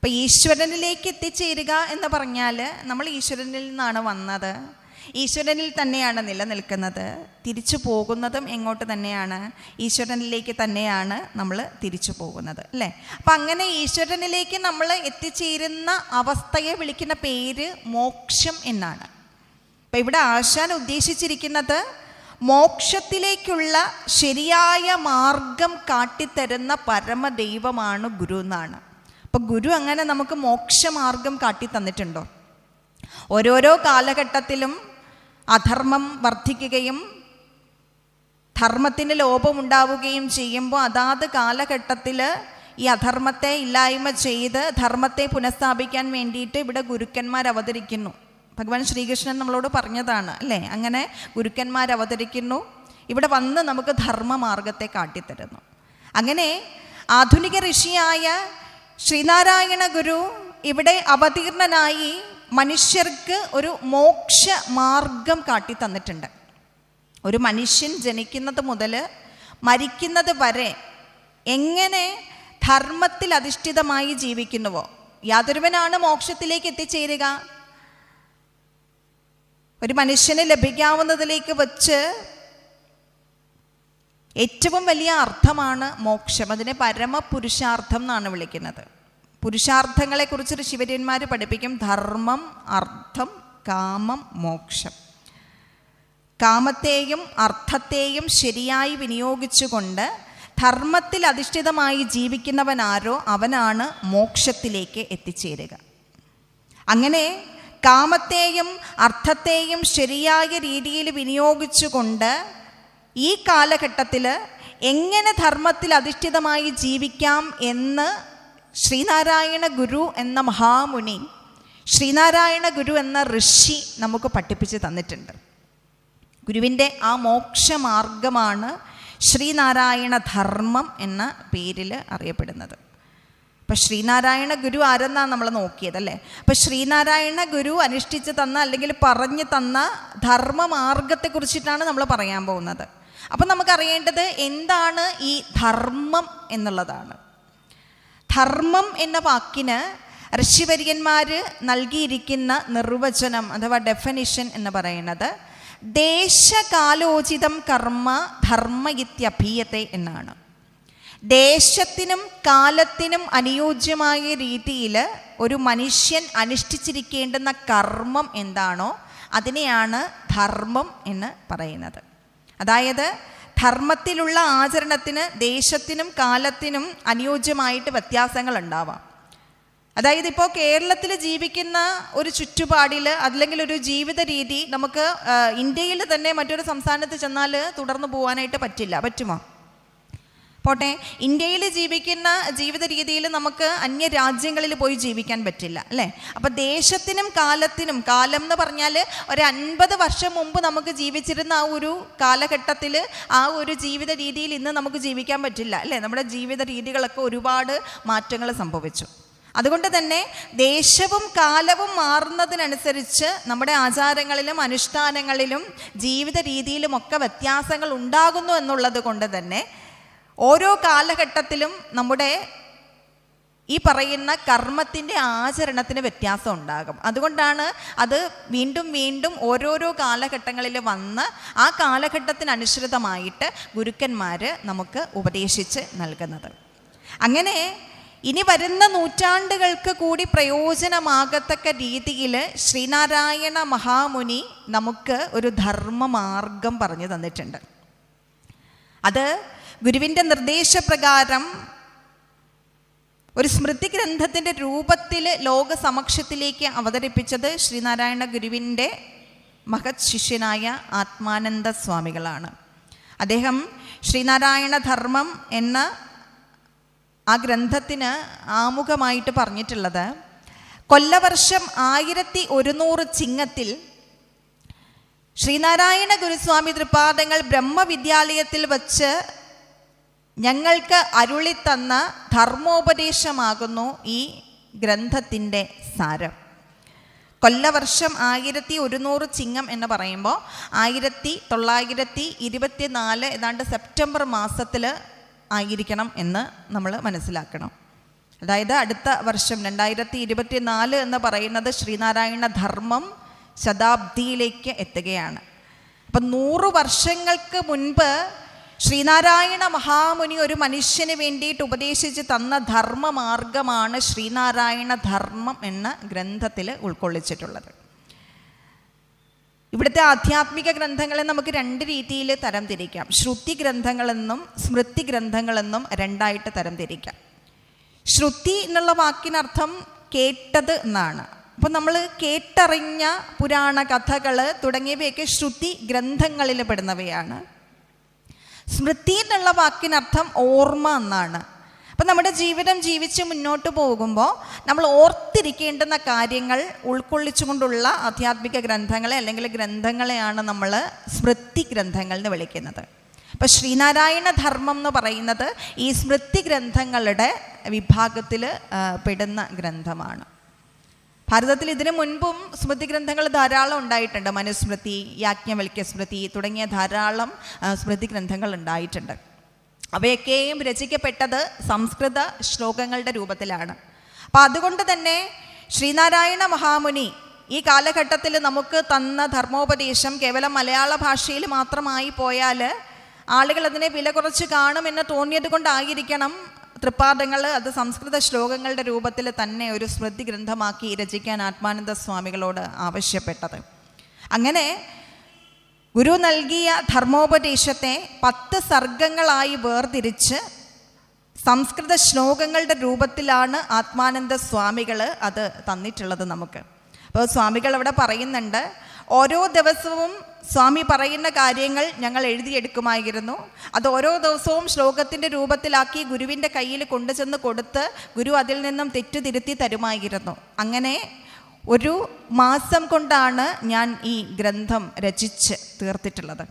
അപ്പം ഈശ്വരനിലേക്ക് എത്തിച്ചേരുക എന്ന് പറഞ്ഞാൽ നമ്മൾ ഈശ്വരനിൽ നിന്നാണ് വന്നത്, ഈശ്വരനിൽ തന്നെയാണ് നിലനിൽക്കുന്നത്, തിരിച്ചു പോകുന്നതും എങ്ങോട്ട് തന്നെയാണ്? ഈശ്വരനിലേക്ക് തന്നെയാണ് നമ്മൾ തിരിച്ചു പോകുന്നത്, അല്ലേ? അപ്പം അങ്ങനെ ഈശ്വരനിലേക്ക് നമ്മൾ എത്തിച്ചേരുന്ന അവസ്ഥയെ വിളിക്കുന്ന പേര് മോക്ഷം എന്നാണ്. അപ്പം ഇവിടെ ആശാൻ ഉദ്ദേശിച്ചിരിക്കുന്നത് മോക്ഷത്തിലേക്കുള്ള ശരിയായ മാർഗം കാട്ടിത്തരുന്ന പരമദൈവമാണ് ഗുരു എന്നാണ്. അപ്പം ഗുരു അങ്ങനെ നമുക്ക് മോക്ഷമാർഗം കാട്ടിത്തന്നിട്ടുണ്ടോ? ഓരോരോ കാലഘട്ടത്തിലും അധർമ്മം വർദ്ധിക്കുകയും ധർമ്മത്തിന് ലോപമുണ്ടാവുകയും ചെയ്യുമ്പോൾ അതാത് കാലഘട്ടത്തിൽ ഈ അധർമ്മത്തെ ഇല്ലായ്മ ചെയ്ത് ധർമ്മത്തെ പുനഃസ്ഥാപിക്കാൻ വേണ്ടിയിട്ട് ഇവിടെ ഗുരുക്കന്മാർ അവതരിക്കുന്നു. ഭഗവാൻ ശ്രീകൃഷ്ണൻ നമ്മളോട് പറഞ്ഞതാണ്, അല്ലേ? അങ്ങനെ ഗുരുക്കന്മാർ അവതരിക്കുന്നു, ഇവിടെ വന്ന് നമുക്ക് ധർമ്മമാർഗത്തെ കാട്ടിത്തരുന്നു. അങ്ങനെ ആധുനിക ഋഷിയായ ശ്രീനാരായണ ഗുരു ഇവിടെ അവതീർണനായി മനുഷ്യർക്ക് ഒരു മോക്ഷ മാർഗം കാട്ടിത്തന്നിട്ടുണ്ട്. ഒരു മനുഷ്യൻ ജനിക്കുന്നത് മുതൽ മരിക്കുന്നത് വരെ എങ്ങനെ ധർമ്മത്തിൽ അധിഷ്ഠിതമായി ജീവിക്കുന്നുവോ യാതൊരുവനാണ് മോക്ഷത്തിലേക്ക് എത്തിച്ചേരുക. ഒരു മനുഷ്യന് ലഭിക്കാവുന്നതിലേക്ക് വച്ച് ഏറ്റവും വലിയ അർത്ഥമാണ് മോക്ഷം. അതിനെ പരമപുരുഷാർത്ഥം എന്നാണ് വിളിക്കുന്നത്. പുരുഷാർത്ഥങ്ങളെക്കുറിച്ച് ഋഷിവര്യന്മാർ പഠിപ്പിക്കും. ധർമ്മം, അർത്ഥം, കാമം, മോക്ഷം. കാമത്തെയും അർത്ഥത്തെയും ശരിയായി വിനിയോഗിച്ചുകൊണ്ട് ധർമ്മത്തിൽ അധിഷ്ഠിതമായി ജീവിക്കുന്നവനാരോ അവനാണ് മോക്ഷത്തിലേക്ക് എത്തിച്ചേരുക. അങ്ങനെ കാമത്തെയും അർത്ഥത്തെയും ശരിയായ രീതിയിൽ വിനിയോഗിച്ചുകൊണ്ട് ഈ കാലഘട്ടത്തിൽ എങ്ങനെ ധർമ്മത്തിൽ അധിഷ്ഠിതമായി ജീവിക്കാം എന്ന് ശ്രീനാരായണ ഗുരു എന്ന മഹാമുനി, ശ്രീനാരായണ ഗുരു എന്ന ഋഷി നമുക്ക് പഠിപ്പിച്ച് തന്നിട്ടുണ്ട്. ഗുരുവിൻ്റെ ആ മോക്ഷമാർഗമാണ് ശ്രീനാരായണ ധർമ്മം എന്ന പേരിൽ അറിയപ്പെടുന്നത്. അപ്പം ശ്രീനാരായണ ഗുരു ആരെന്നാണ് നമ്മൾ നോക്കിയതല്ലേ? അപ്പം ശ്രീനാരായണ ഗുരു അനുഷ്ഠിച്ച് തന്ന അല്ലെങ്കിൽ പറഞ്ഞു തന്ന ധർമ്മമാർഗത്തെക്കുറിച്ചിട്ടാണ് നമ്മൾ പറയാൻ പോകുന്നത്. അപ്പം നമുക്കറിയേണ്ടത് എന്താണ് ഈ ധർമ്മം എന്നുള്ളതാണ്. ധർമ്മം എന്ന വാക്കിന് ഋഷിവര്യന്മാർ നൽകിയിരിക്കുന്ന നിർവചനം അഥവാ ഡെഫിനിഷൻ എന്ന് പറയുന്നത് ദേശകാലോചിതം കർമ്മ ധർമ്മ ഇത്യഭീയത്തെ എന്നാണ്. ദേശത്തിനും കാലത്തിനും അനുയോജ്യമായ രീതിയിൽ ഒരു മനുഷ്യൻ അനുഷ്ഠിച്ചിരിക്കേണ്ടുന്ന കർമ്മം എന്താണോ അതിനെയാണ് ധർമ്മം എന്ന് പറയുന്നത്. അതായത് ധർമ്മത്തിലുള്ള ആചരണത്തിന് ദേശത്തിനും കാലത്തിനും അനുയോജ്യമായിട്ട് വ്യത്യാസങ്ങൾ ഉണ്ടാവാം. അതായത് ഇപ്പോൾ കേരളത്തിൽ ജീവിക്കുന്ന ഒരു ചുറ്റുപാടിൽ അല്ലെങ്കിൽ ഒരു ജീവിത രീതി നമുക്ക് ഇന്ത്യയിൽ തന്നെ മറ്റൊരു സംസ്ഥാനത്ത് ചെന്നാൽ തുടർന്നു പോകാനായിട്ട് പറ്റില്ല. പറ്റുമോ? പോട്ടെ, ഇന്ത്യയിൽ ജീവിക്കുന്ന ജീവിത രീതിയിൽ നമുക്ക് അന്യ രാജ്യങ്ങളിൽ പോയി ജീവിക്കാൻ പറ്റില്ല, അല്ലേ? അപ്പം ദേശത്തിനും കാലത്തിനും, കാലം എന്ന് പറഞ്ഞാൽ ഒരു 50 വർഷം മുമ്പ് നമുക്ക് ജീവിച്ചിരുന്ന ആ ഒരു കാലഘട്ടത്തിൽ ആ ഒരു ജീവിത രീതിയിൽ ഇന്ന് നമുക്ക് ജീവിക്കാൻ പറ്റില്ല, അല്ലേ? നമ്മുടെ ജീവിത രീതികളൊക്കെ ഒരുപാട് മാറ്റങ്ങൾ സംഭവിച്ചു. അതുകൊണ്ട് തന്നെ ദേശവും കാലവും മാറുന്നതിനനുസരിച്ച് നമ്മുടെ ആചാരങ്ങളിലും അനുഷ്ഠാനങ്ങളിലും ജീവിത രീതിയിലുമൊക്കെ വ്യത്യാസങ്ങൾ ഉണ്ടാകുന്നു എന്നുള്ളത് കൊണ്ട് തന്നെ ഓരോ കാലഘട്ടത്തിലും നമ്മുടെ ഈ പറയുന്ന കർമ്മത്തിൻ്റെ ആചരണത്തിന് വ്യത്യാസം ഉണ്ടാകും. അതുകൊണ്ടാണ് അത് വീണ്ടും വീണ്ടും ഓരോരോ കാലഘട്ടങ്ങളിൽ വന്ന് ആ കാലഘട്ടത്തിനനുസൃതമായിട്ട് ഗുരുക്കന്മാർ നമുക്ക് ഉപദേശിച്ച് നൽകുന്നത്. അങ്ങനെ ഇനി വരുന്ന നൂറ്റാണ്ടുകൾക്ക് കൂടി പ്രയോജനമാകത്തക്ക രീതിയിൽ ശ്രീനാരായണ മഹാമുനി നമുക്ക് ഒരു ധർമ്മമാർഗം പറഞ്ഞു തന്നിട്ടുണ്ട്. അത് ഗുരുവിൻ്റെ നിർദ്ദേശപ്രകാരം ഒരു സ്മൃതി ഗ്രന്ഥത്തിൻ്റെ രൂപത്തിൽ ലോക സമക്ഷത്തിലേക്ക് അവതരിപ്പിച്ചത് ശ്രീനാരായണ ഗുരുവിൻ്റെ മഹത് ശിഷ്യനായ ആത്മാനന്ദ സ്വാമികളാണ്. അദ്ദേഹം ശ്രീനാരായണ ധർമ്മം എന്ന ആ ഗ്രന്ഥത്തിന് ആമുഖമായിട്ട് പറഞ്ഞിട്ടുള്ളത് കൊല്ലവർഷം 1100 ചിങ്ങത്തിൽ ശ്രീനാരായണ ഗുരുസ്വാമി തൃപാദങ്ങൾ ബ്രഹ്മവിദ്യാലയത്തിൽ വച്ച് ഞങ്ങൾക്ക് അരുളിത്തന്ന ധർമ്മോപദേശമാകുന്നു ഈ ഗ്രന്ഥത്തിൻ്റെ സാരം. കൊല്ലവർഷം 1100 ചിങ്ങം എന്ന് പറയുമ്പോൾ 1924 ഏതാണ്ട് സെപ്റ്റംബർ മാസത്തിൽ ആയിരിക്കണം എന്ന് നമ്മൾ മനസ്സിലാക്കണം. അതായത് അടുത്ത വർഷം 2024 എന്ന് പറയുന്നത് ശ്രീനാരായണ ധർമ്മം ശതാബ്ദിയിലേക്ക് എത്തുകയാണ്. അപ്പം 100 വർഷങ്ങൾക്ക് മുൻപ് ശ്രീനാരായണ മഹാമുനി ഒരു മനുഷ്യന് വേണ്ടിയിട്ട് ഉപദേശിച്ച് തന്ന ധർമ്മമാർഗമാണ് ശ്രീനാരായണ ധർമ്മം എന്ന ഗ്രന്ഥത്തിൽ ഉൾക്കൊള്ളിച്ചിട്ടുള്ളത്. ഇവിടുത്തെ ആധ്യാത്മിക ഗ്രന്ഥങ്ങളെ നമുക്ക് 2 രീതിയിൽ തരംതിരിക്കാം. ശ്രുതി ഗ്രന്ഥങ്ങളെന്നും സ്മൃതി ഗ്രന്ഥങ്ങളെന്നും 2ആയിട്ട് തരംതിരിക്കാം. ശ്രുതി എന്നുള്ള വാക്കിനർത്ഥം കേട്ടത് എന്നാണ്. അപ്പം നമ്മൾ കേട്ടറിഞ്ഞ പുരാണ കഥകൾ തുടങ്ങിയവയൊക്കെ ശ്രുതി ഗ്രന്ഥങ്ങളിൽ പെടുന്നവയാണ്. സ്മൃതി എന്നുള്ള വാക്കിനർത്ഥം ഓർമ്മ എന്നാണ്. അപ്പം നമ്മുടെ ജീവിതം ജീവിച്ച് മുന്നോട്ട് പോകുമ്പോൾ നമ്മൾ ഓർത്തിരിക്കേണ്ടുന്ന കാര്യങ്ങൾ ഉൾക്കൊള്ളിച്ചുകൊണ്ടുള്ള ആധ്യാത്മിക ഗ്രന്ഥങ്ങളെ അല്ലെങ്കിൽ ഗ്രന്ഥങ്ങളെയാണ് നമ്മൾ സ്മൃതി ഗ്രന്ഥങ്ങൾ എന്ന് വിളിക്കുന്നത്. അപ്പം ശ്രീനാരായണ ധർമ്മം എന്ന് പറയുന്നത് ഈ സ്മൃതി ഗ്രന്ഥങ്ങളുടെ വിഭാഗത്തിൽ പെടുന്ന ഗ്രന്ഥമാണ്. ഭാരതത്തിൽ ഇതിനു മുൻപും സ്മൃതി ഗ്രന്ഥങ്ങൾ ധാരാളം ഉണ്ടായിട്ടുണ്ട്. മനുസ്മൃതി, യാജ്ഞവൽക്യ സ്മൃതി തുടങ്ങിയ ധാരാളം സ്മൃതി ഗ്രന്ഥങ്ങൾ ഉണ്ടായിട്ടുണ്ട്. അവയൊക്കെയും രചിക്കപ്പെട്ടത് സംസ്കൃത ശ്ലോകങ്ങളുടെ രൂപത്തിലാണ്. അപ്പം അതുകൊണ്ട് തന്നെ ശ്രീനാരായണ മഹാമുനി ഈ കാലഘട്ടത്തിൽ നമുക്ക് തന്ന ധർമ്മോപദേശം കേവലം മലയാള ഭാഷയിൽ മാത്രമായി പോയാൽ ആളുകൾ അതിനെ വില കുറച്ച് കാണുമെന്ന് തോന്നിയത് കൊണ്ടായിരിക്കണം തൃപ്പാദങ്ങൾ അത് സംസ്കൃത ശ്ലോകങ്ങളുടെ രൂപത്തിൽ തന്നെ ഒരു സ്മൃതി ഗ്രന്ഥമാക്കി രചിക്കാൻ ആത്മാനന്ദ സ്വാമികളോട് ആവശ്യപ്പെട്ടത്. അങ്ങനെ ഗുരു നൽകിയ ധർമ്മോപദേശത്തെ 10 സർഗങ്ങളായി വേർതിരിച്ച് സംസ്കൃത ശ്ലോകങ്ങളുടെ രൂപത്തിലാണ് ആത്മാനന്ദ സ്വാമികൾ അത് തന്നിട്ടുള്ളത് നമുക്ക്. അപ്പോൾ സ്വാമികൾ അവിടെ പറയുന്നുണ്ട്, ഓരോ ദിവസവും സ്വാമി പറയുന്ന കാര്യങ്ങൾ ഞങ്ങൾ എഴുതിയെടുക്കുമായിരുന്നു. അത് ഓരോ ദിവസവും ശ്ലോകത്തിൻ്റെ രൂപത്തിലാക്കി ഗുരുവിൻ്റെ കയ്യിൽ കൊണ്ടുചെന്ന് കൊടുത്ത് ഗുരു അതിൽ നിന്നും തെറ്റുതിരുത്തി തരുമായിരുന്നു. അങ്ങനെ 1 മാസം കൊണ്ടാണ് ഞാൻ ഈ ഗ്രന്ഥം രചിച്ച് തീർത്തിട്ടുള്ളത്.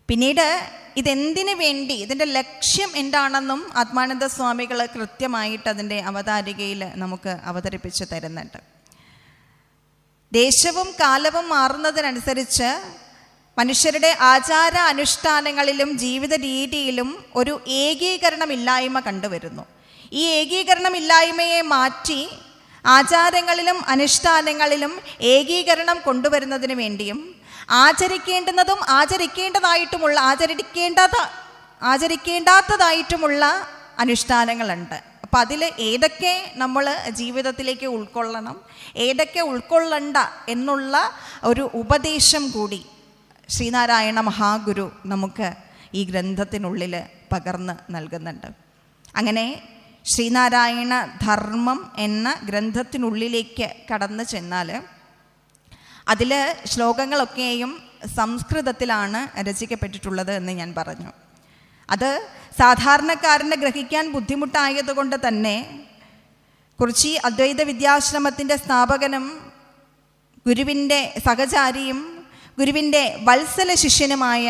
പിന്നീട് ഇതെന്തിനു വേണ്ടി, ഇതിൻ്റെ ലക്ഷ്യം എന്താണെന്നും ആത്മാനന്ദ സ്വാമികൾ കൃത്യമായിട്ട് അതിൻ്റെ അവതാരികയിൽ നമുക്ക് അവതരിപ്പിച്ച് തരുന്നുണ്ട്. ദേശവും കാലവും മാറുന്നതിനനുസരിച്ച് മനുഷ്യരുടെ ആചാര അനുഷ്ഠാനങ്ങളിലും ജീവിത രീതിയിലും ഒരു ഏകീകരണമില്ലായ്മ കണ്ടുവരുന്നു. ഈ ഏകീകരണമില്ലായ്മയെ മാറ്റി ആചാരങ്ങളിലും അനുഷ്ഠാനങ്ങളിലും ഏകീകരണം കൊണ്ടുവരുന്നതിന് വേണ്ടിയും ആചരിക്കേണ്ടുന്നതും ആചരിക്കേണ്ടാത്തതായിട്ടുമുള്ള അനുഷ്ഠാനങ്ങളുണ്ട്. അപ്പം അതിൽ ഏതൊക്കെ നമ്മൾ ജീവിതത്തിലേക്ക് ഉൾക്കൊള്ളണം, ഏതൊക്കെ ഉൾക്കൊള്ളണ്ട എന്നുള്ള ഒരു ഉപദേശം കൂടി ശ്രീനാരായണ മഹാഗുരു നമുക്ക് ഈ ഗ്രന്ഥത്തിനുള്ളിൽ പകർന്ന് നൽകുന്നുണ്ട്. അങ്ങനെ ശ്രീനാരായണ ധർമ്മം എന്ന ഗ്രന്ഥത്തിനുള്ളിലേക്ക് കടന്നു ചെന്നാൽ അതിൽ ശ്ലോകങ്ങളൊക്കെയും സംസ്കൃതത്തിലാണ് രചിക്കപ്പെട്ടിട്ടുള്ളത് എന്ന് ഞാൻ പറഞ്ഞു. അത് സാധാരണക്കാരന് ഗ്രഹിക്കാൻ ബുദ്ധിമുട്ടായതുകൊണ്ട് തന്നെ കുറിച്ചി അദ്വൈത വിദ്യാശ്രമത്തിൻ്റെ സ്ഥാപകനും ഗുരുവിൻ്റെ സഹചാരിയും ഗുരുവിൻ്റെ വത്സല ശിഷ്യനുമായ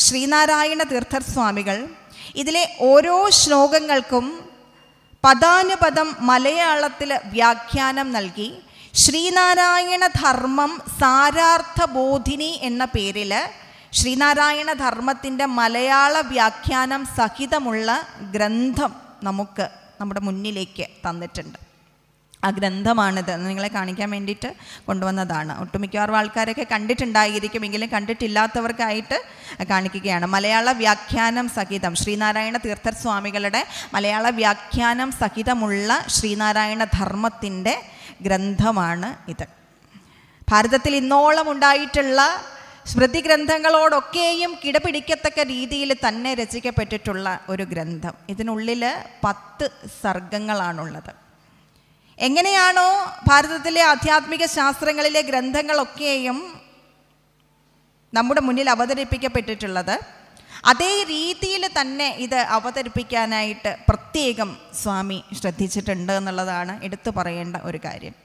ശ്രീനാരായണ തീർത്ഥർ സ്വാമികൾ ഇതിലെ ഓരോ ശ്ലോകങ്ങൾക്കും പദാനുപദം മലയാളത്തിൽ വ്യാഖ്യാനം നൽകി ശ്രീനാരായണ ധർമ്മം സാരാർത്ഥ ബോധിനി എന്ന പേരിൽ ശ്രീനാരായണ ധർമ്മത്തിൻ്റെ മലയാള വ്യാഖ്യാനം സഹിതമുള്ള ഗ്രന്ഥം നമുക്ക് നമ്മുടെ മുന്നിലേക്ക് തന്നിട്ടുണ്ട്. ആ ഗ്രന്ഥമാണിത്. നിങ്ങളെ കാണിക്കാൻ വേണ്ടിയിട്ട് കൊണ്ടുവന്നതാണ്. ഒട്ടുമിക്കവാറും ആൾക്കാരൊക്കെ കണ്ടിട്ടുണ്ടായിരിക്കുമെങ്കിലും കണ്ടിട്ടില്ലാത്തവർക്കായിട്ട് കാണിക്കുകയാണ്. മലയാള വ്യാഖ്യാനം സഹിതം ശ്രീനാരായണ തീർത്ഥർ സ്വാമികളുടെ മലയാള വ്യാഖ്യാനം സഹിതമുള്ള ശ്രീനാരായണ ധർമ്മത്തിൻ്റെ ഗ്രന്ഥമാണ് ഇത്. ഭാരതത്തിൽ ഇന്നോളം ഉണ്ടായിട്ടുള്ള സ്മൃതി ഗ്രന്ഥങ്ങളോടൊക്കെയും കിടപിടിക്കത്തക്ക രീതിയിൽ തന്നെ രചിക്കപ്പെട്ടിട്ടുള്ള ഒരു ഗ്രന്ഥം. ഇതിനുള്ളിൽ 10 സർഗങ്ങളാണുള്ളത്. എങ്ങനെയാണോ ഭാരതത്തിലെ ആധ്യാത്മിക ശാസ്ത്രങ്ങളിലെ ഗ്രന്ഥങ്ങളൊക്കെയും നമ്മുടെ മുന്നിൽ അവതരിപ്പിക്കപ്പെട്ടിട്ടുള്ളത്, അതേ രീതിയിൽ തന്നെ ഇത് അവതരിപ്പിക്കാനായിട്ട് പ്രത്യേകം സ്വാമി ശ്രദ്ധിച്ചിട്ടുണ്ട് എന്നുള്ളതാണ് എടുത്തു പറയേണ്ട ഒരു കാര്യം.